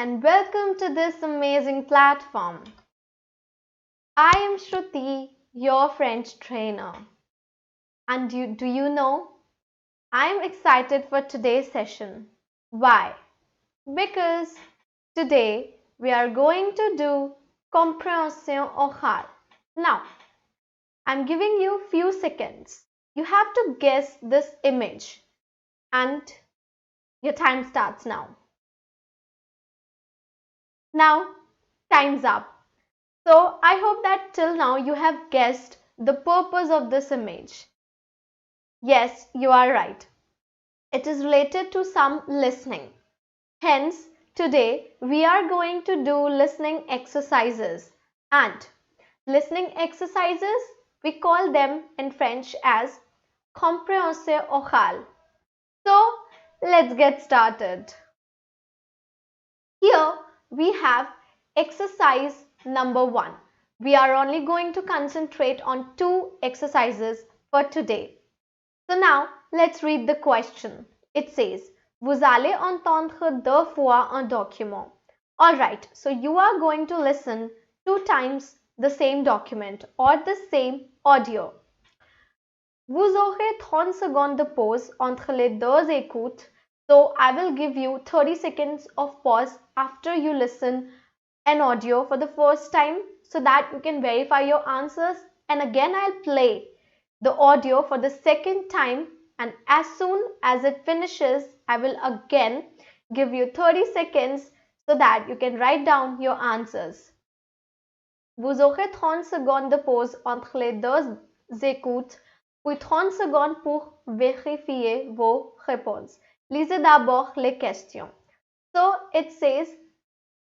and welcome to this amazing platform. I am Shruti, your French trainer. And do you know, I am excited for today's session. Why? Because today we are going to do comprehension orale. Now, I'm giving you few seconds. You have to guess this image and your time starts now. Now, time's up. So I hope that till now you have guessed the purpose of this image. Yes, you are right. It is related to some listening. Hence, today we are going to do listening exercises. And listening exercises, we call them in French as comprehension orale. So, let's get started. Here we have exercise number 1. We are only going to concentrate on 2 exercises for today. So now let's read the question. It says, vous allez entendre 2 fois un document. Alright, so you are going to listen 2 times the same document or the same audio. Vous aurez 30 secondes de pause entre les 2 écoutes. So I will give you 30 seconds of pause after you listen an audio for the first time so that you can verify your answers, and again I'll play the audio for the second time, and as soon as it finishes I will again give you 30 seconds so that you can write down your answers. Vous aurez 30 secondes de pause entre les 2 écoutes, puis 30 secondes pour vérifier vos réponses. Lisez d'abord les questions. So it says,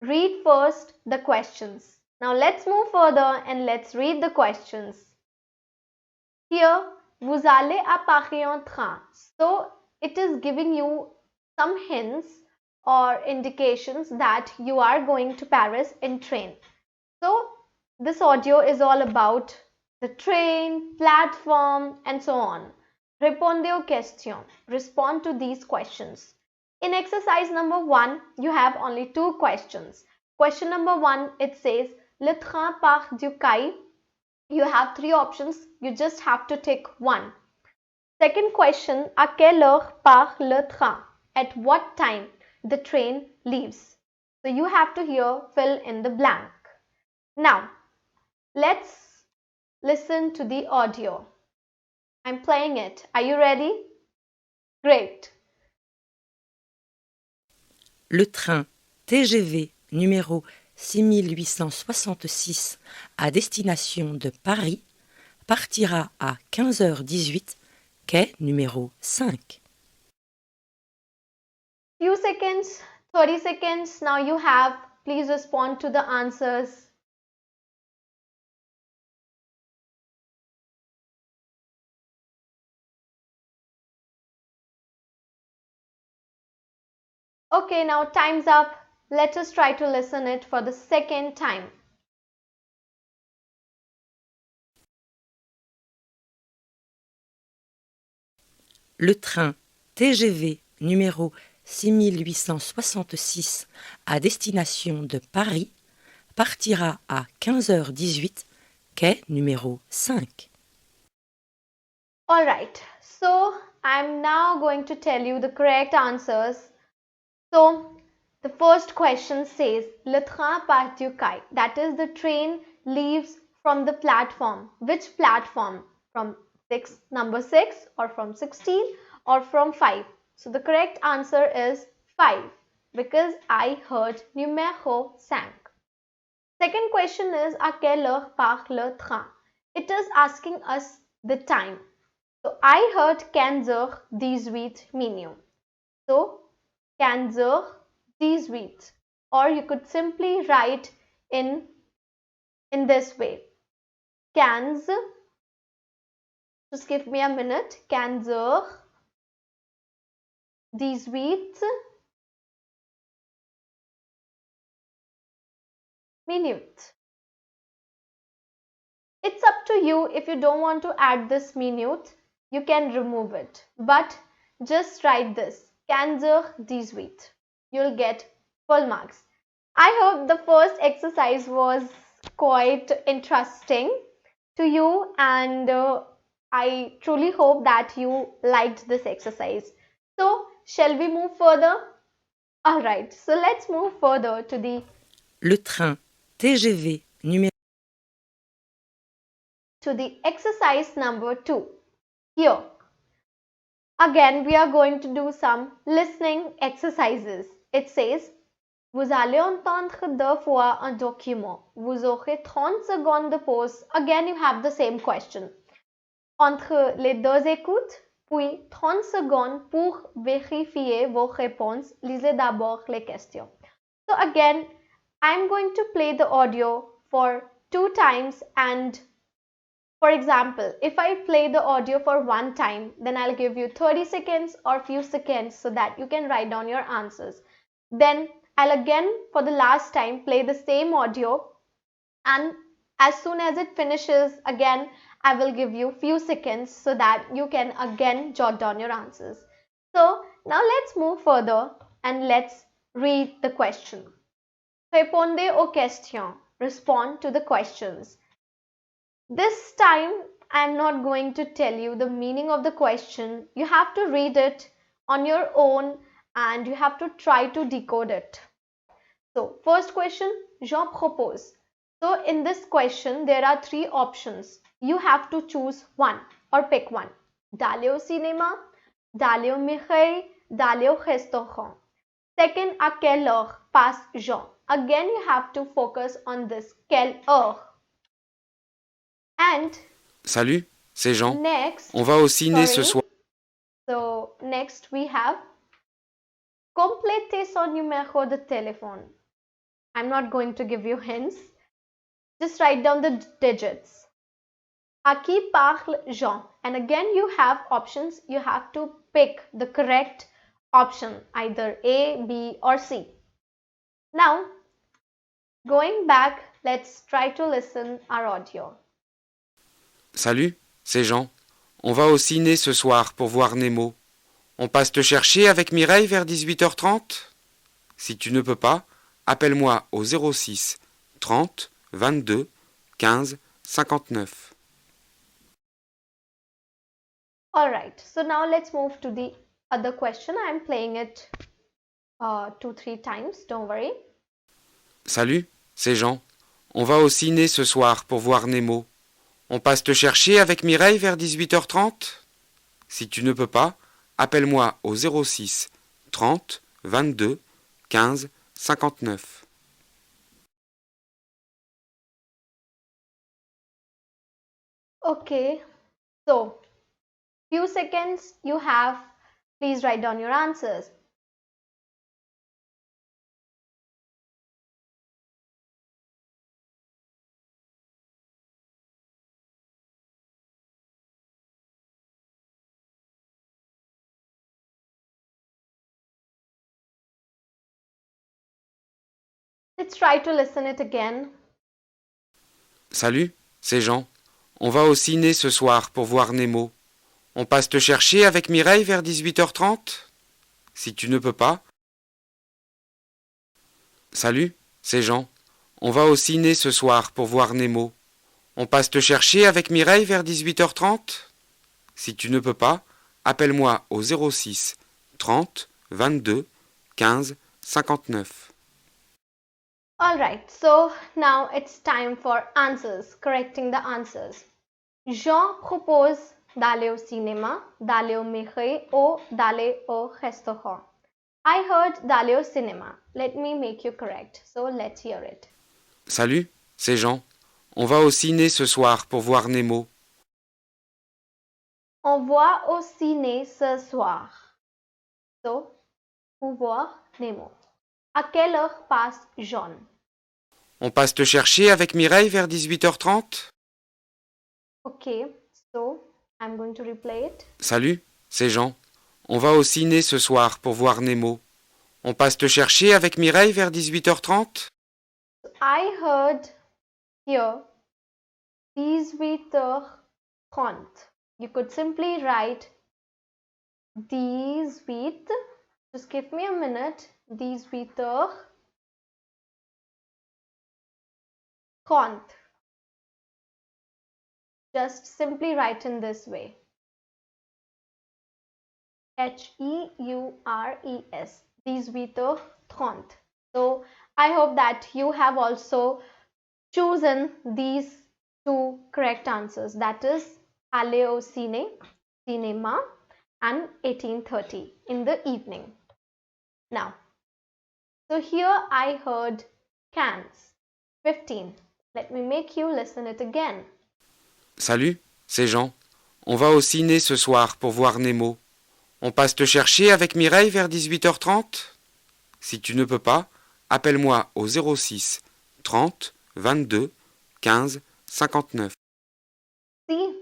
read first the questions. Now let's move further and let's read the questions. Here, vous allez à Paris en train. So it is giving you some hints or indications that you are going to Paris in train. So this audio is all about the train, platform, and so on. Répondez aux questions. Respond to these questions. In exercise number 1, you have only 2 questions. Question number 1, it says, le train part du Caire. You have 3 options. You just have to tick one. Second question, à quelle heure part le train? At what time the train leaves? So you have to here fill in the blank. Now, let's listen to the audio. I'm playing it. Are you ready? Great. Le train TGV numéro 6866 à destination de Paris partira à 15h18, quai numéro 5. Few seconds, 30 seconds now you have. Please respond to the answers. Okay, now time's up. Let us try to listen it for the second time. Le train TGV numéro 6866 à destination de Paris partira à 15h18, quai numéro 5. Alright, so I'm now going to tell you the correct answers. So the first question says, le train part du Caire. That is, the train leaves from the platform. Which platform? From number 6 or from 16 or from 5? So the correct answer is 5 because I heard numéro 5. Second question is, à quelle heure part le train? It is asking us the time. So I heard 15h18 minutes. So 15h18, or you could simply write in this way. 15, just give me a minute. 15h18 minutes. It's up to you. If you don't want to add this minute, you can remove it. But just write this. 15h18. You'll get full marks. I hope the first exercise was quite interesting to you, and I truly hope that you liked this exercise. So, shall we move further? Alright, so let's move further to the Le train TGV numéro exercise number 2. Here, again, we are going to do some listening exercises. It says, vous allez entendre 2 fois un document. Vous aurez 30 secondes de pause. Again, you have the same question. Entre les 2 écoutes, puis 30 secondes pour vérifier vos réponses. Lisez d'abord les questions. So again, I'm going to play the audio for 2 times, and for example, if I play the audio for 1 time, then I'll give you 30 seconds or few seconds so that you can write down your answers. Then I'll again for the last time play the same audio, and as soon as it finishes again I will give you few seconds so that you can again jot down your answers. So now let's move further and let's read the question. Répondez aux questions. Respond to the questions. This time I'm not going to tell you the meaning of the question. You have to read it on your own and you have to try to decode it. So first question, j'en propose. So in this question there are 3 options. You have to choose one or pick one. D'aller au cinéma, d'aller au musée, d'aller au restaurant. Second, à quelle heure passe Jean? Again you have to focus on this quelle heure. And Salut, c'est Jean. next, On va au ciné ce sorry. soir. So next we have compléter son numéro de téléphone. I'm not going to give you hints. Just write down the digits. À qui parle Jean? And again you have options. You have to pick the correct option, either A, B or C. Now, going back, let's try to listen our audio. Salut, c'est Jean. On va au ciné ce soir pour voir Nemo. On passe te chercher avec Mireille vers 18h30 ? Si tu ne peux pas, appelle-moi au 06 30 22 15 59. Alright, so now let's move to the other question. I'm playing it 2-3 times, don't worry. Salut, c'est Jean. On va au ciné ce soir pour voir Nemo. On passe te chercher avec Mireille vers 18h30 ? Si tu ne peux pas, appelle-moi au 06 30 22 15 59. Okay, so few seconds you have. Please write down your answers. Let's try to listen it again. Salut, c'est Jean. On va au ciné ce soir pour voir Nemo. On passe te chercher avec Mireille vers 18h30 ? Si tu ne peux pas. Salut, c'est Jean. On va au ciné ce soir pour voir Nemo. On passe te chercher avec Mireille vers 18h30 ? Si tu ne peux pas, appelle-moi au 06 30 22 15 59. Alright, so now it's time for answers, correcting the answers. Jean propose d'aller au cinéma, d'aller au musée ou d'aller au restaurant. I heard d'aller au cinéma. Let me make you correct. So let's hear it. Salut, c'est Jean. On va au ciné ce soir pour voir Nemo. On va au ciné ce soir. So, pour voir Nemo. À quelle heure passe Jean? On passe te chercher avec Mireille vers 18h30 ? Okay, so I'm going to replay it. Salut, c'est Jean. On va au ciné ce soir pour voir Nemo. On passe te chercher avec Mireille vers 18h30 ? I heard here 18h30. You could simply write 18. Just give me a minute. 18h30. 30. Just simply write in this way. Heures, 18h30. So I hope that you have also chosen these two correct answers, that is aller au ciné, cinema, and 18:30 in the evening. Now, so here I heard cans, 15. Let me make you listen it again. Salut, c'est Jean. On va au ciné ce soir pour voir Nemo. On passe te chercher avec Mireille vers 18h30 ? Si tu ne peux pas, appelle-moi au 06 30 22 15 59. See,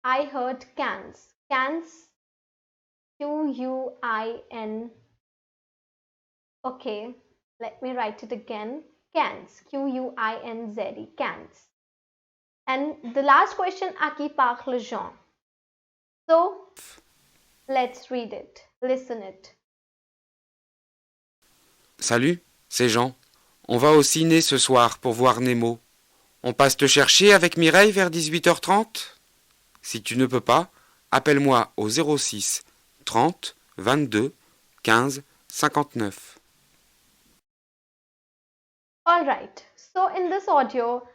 I heard cans. Cans, Quin. Okay, let me write it again. Cans, Quinze, cans. And the last question, à qui parle Jean? So, let's read it. Listen it. Salut, c'est Jean. On va au ciné ce soir pour voir Nemo. On passe te chercher avec Mireille vers 18h30 ? Si tu ne peux pas, appelle-moi au 06 30 22 15 59. Alright, so in this audio,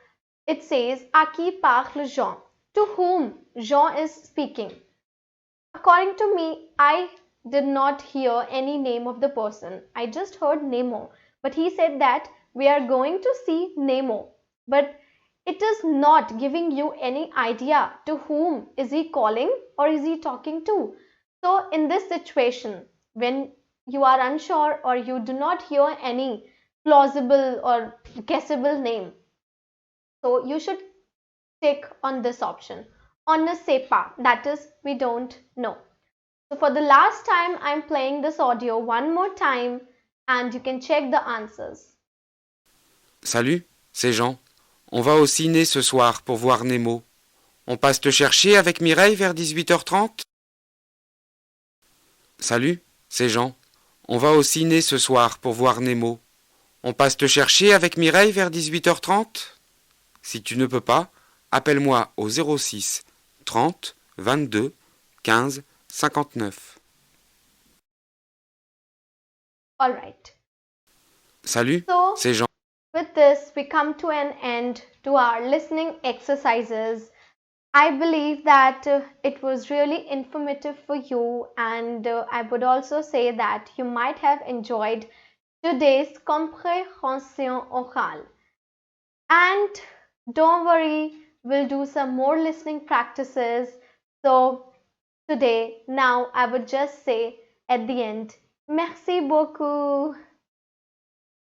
it says, à qui parle Jean? To whom Jean is speaking. According to me, I did not hear any name of the person. I just heard Nemo. But he said that we are going to see Nemo. But it is not giving you any idea to whom is he calling or is he talking to. So in this situation, when you are unsure or you do not hear any plausible or guessable name, so you should tick on this option. On ne sait pas, that is, we don't know. So for the last time, I'm playing this audio one more time and you can check the answers. Salut, c'est Jean. On va au ciné ce soir pour voir Nemo. On passe te chercher avec Mireille vers 18h30 ? Salut, c'est Jean. On va au ciné ce soir pour voir Nemo. On passe te chercher avec Mireille vers 18h30 ? Si tu ne peux pas, appelle-moi au 06 30 22 15 59. Alright. Salut, So, c'est Jean. with this, we come to an end to our listening exercises. I believe that it was really informative for you, and I would also say that you might have enjoyed today's comprehension orale. And don't worry, we'll do some more listening practices. So today, now I would just say at the end, merci beaucoup.